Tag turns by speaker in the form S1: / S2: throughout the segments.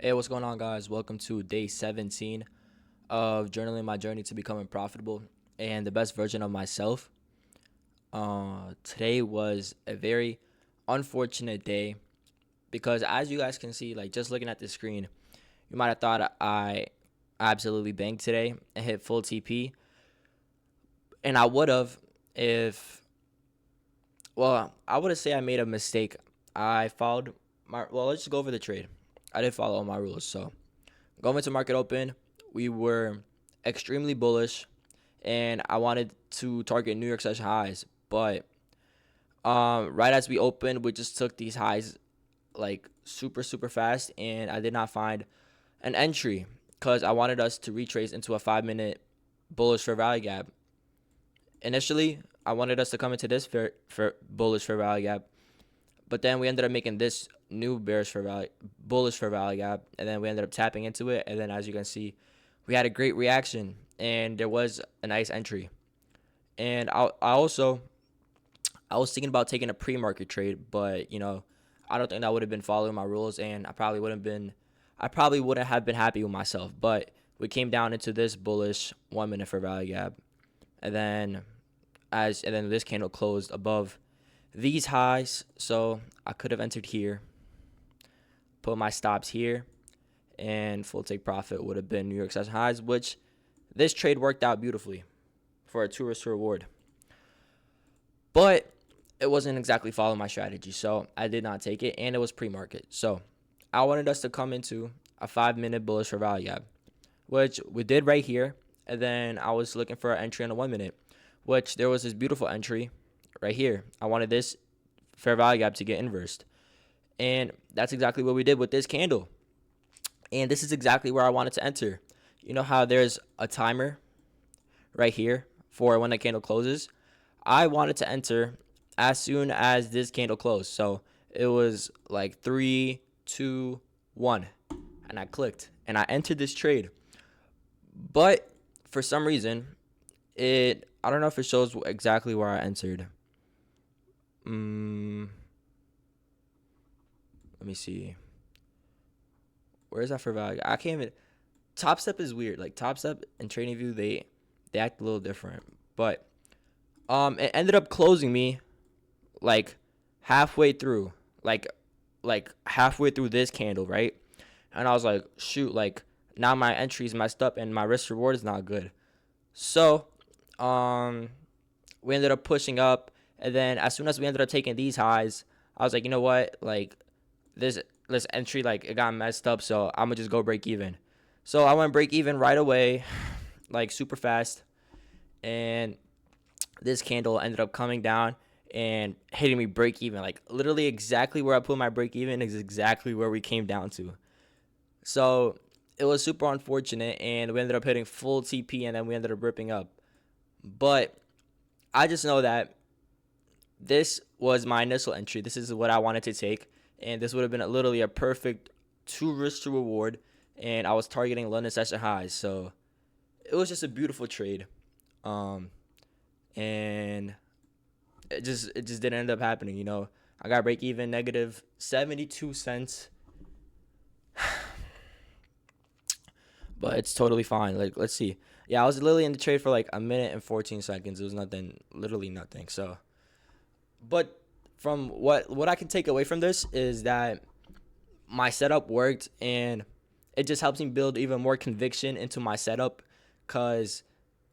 S1: Hey, what's going on, guys? Welcome to day 17 of journaling my journey to becoming profitable and the best version of myself. Today was a very unfortunate day because, as you guys can see, like just looking at the screen, you might have thought I absolutely banked today and hit full TP, and I would have if I would have say I made a mistake. I followed my let's just go over the trade. I didn't follow all my rules, so going into market open, we were extremely bullish, and I wanted to target New York session highs. But right as we opened, we just took these highs like super fast, and I did not find an entry because I wanted us to retrace into a 5 minute bullish fair value gap. Initially, I wanted us to come into this for bullish fair value gap, but then we ended up making this new bullish fair value gap, and then we ended up tapping into it. And then, as you can see, we had a great reaction, and there was a nice entry. And I was thinking about taking a pre-market trade, but I don't think that would have been following my rules, and I probably wouldn't have been happy with myself. But we came down into this bullish 1 minute fair value gap, and then this candle closed above these highs, so I could have entered here, put my stops here, and full take profit would have been New York session highs, which this trade worked out beautifully for a 2 risk reward. But it wasn't exactly following my strategy, so I did not take it, and it was pre-market. So I wanted us to come into a 5 minute bullish for value gap, which we did right here, and then I was looking for an entry on a 1 minute, which there was this beautiful entry right here. I wanted this fair value gap to get inversed, and that's exactly what we did with this candle. And this is exactly where I wanted to enter. You know how there's a timer right here for when the candle closes? I wanted to enter as soon as this candle closed. So it was like 3, 2, 1, and I clicked and I entered this trade. But for some reason, I don't know if it shows exactly where I entered. Let me see. Where is that for value? I can't even. Top Step is weird. Like Top Step and TradingView, they act a little different. But it ended up closing me like halfway through, like halfway through this candle, right? And I was like, shoot, like now my entry's messed up and my risk reward is not good. So we ended up pushing up, and then as soon as we ended up taking these highs, I was like, you know what, like this entry, like it got messed up, so I'm gonna just go break even. So I went break even right away, like super fast, and this candle ended up coming down and hitting me break even. Like literally exactly where I put my break even is exactly where we came down to. So it was super unfortunate, and we ended up hitting full TP, and then we ended up ripping up. But I just know that this was my initial entry. This is what I wanted to take, and this would have been literally a perfect 2 risk to reward, and I was targeting London session highs. So it was just a beautiful trade. And it just didn't end up happening. I got break even negative 72 cents, but it's totally fine. Like, let's see. Yeah, I was literally in the trade for like a minute and 14 seconds. It was nothing, literally nothing. So, but from what I can take away from this is that my setup worked, and it just helps me build even more conviction into my setup, because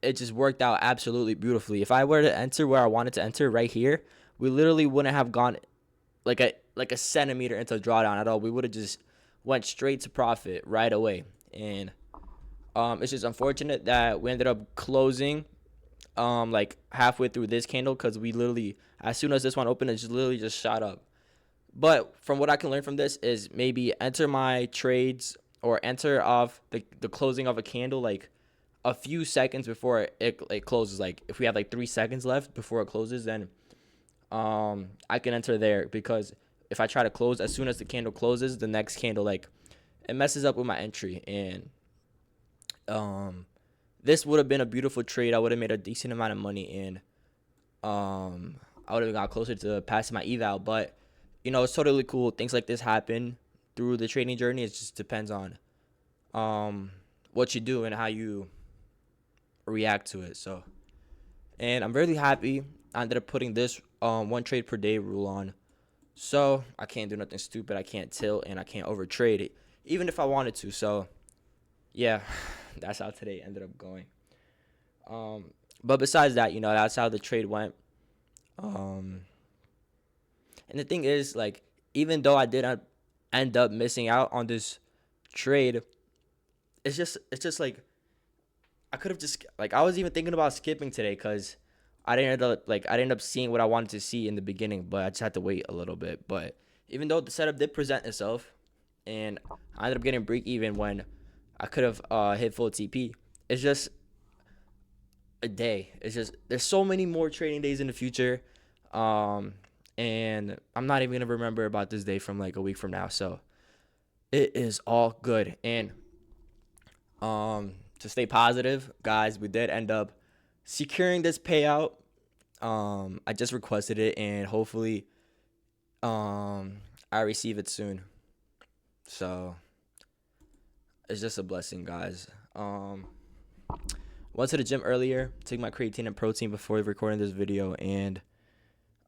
S1: it just worked out absolutely beautifully. If I were to enter where I wanted to enter right here, we literally wouldn't have gone like a centimeter into drawdown at all. We would have just went straight to profit right away. And it's just unfortunate that we ended up closing like halfway through this candle, because we literally, as soon as this one opened, it just literally just shot up. But from what I can learn from this is maybe enter my trades or enter off the closing of a candle like a few seconds before it closes. Like if we have like 3 seconds left before it closes, then I can enter there, because if I try to close as soon as the candle closes, the next candle, like it messes up with my entry. And this would have been a beautiful trade. I would have made a decent amount of money, and I would have got closer to passing my eval. But it's totally cool. Things like this happen. through the trading journey. It just depends on um what you do and how you react to it. So, and I'm really happy I ended up putting this one trade per day rule on. So I can't do nothing stupid. I can't tilt and I can't overtrade it, even if I wanted to. So yeah, that's how today ended up going. Um, but besides that, that's how the trade went. Um, and the thing is, like, even though I did end up missing out on this trade, it's just like I could have just like I was even thinking about skipping today because I didn't end up seeing what I wanted to see in the beginning, but I just had to wait a little bit. But even though the setup did present itself, and I ended up getting break even when I could have hit full TP, it's just a day. It's just there's so many more trading days in the future, um, and I'm not even gonna remember about this day from like a week from now. So it is all good. And to stay positive, guys, we did end up securing this payout. I just requested it, and hopefully, I receive it soon. So it's just a blessing, guys. Went to the gym earlier, took my creatine and protein before recording this video, and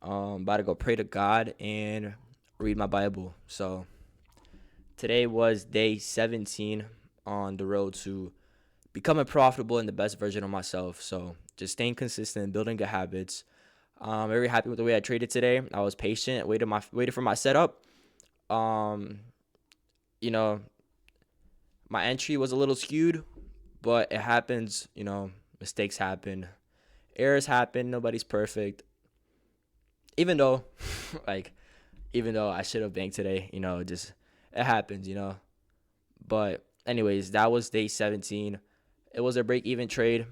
S1: about to go pray to God and read my Bible. So today was day 17 on the road to becoming profitable and the best version of myself. So just staying consistent, building good habits. Very happy with the way I traded today. I was patient, waited for my setup. Um, you know, my entry was a little skewed, but it happens. Mistakes happen, errors happen. Nobody's perfect. Even though, like, even though I should have banked today, just it happens. But anyways, that was day 17. It was a break even trade,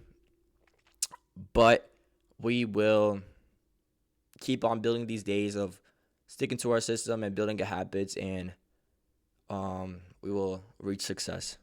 S1: but we will keep on building these days of sticking to our system and building good habits, and we will reach success.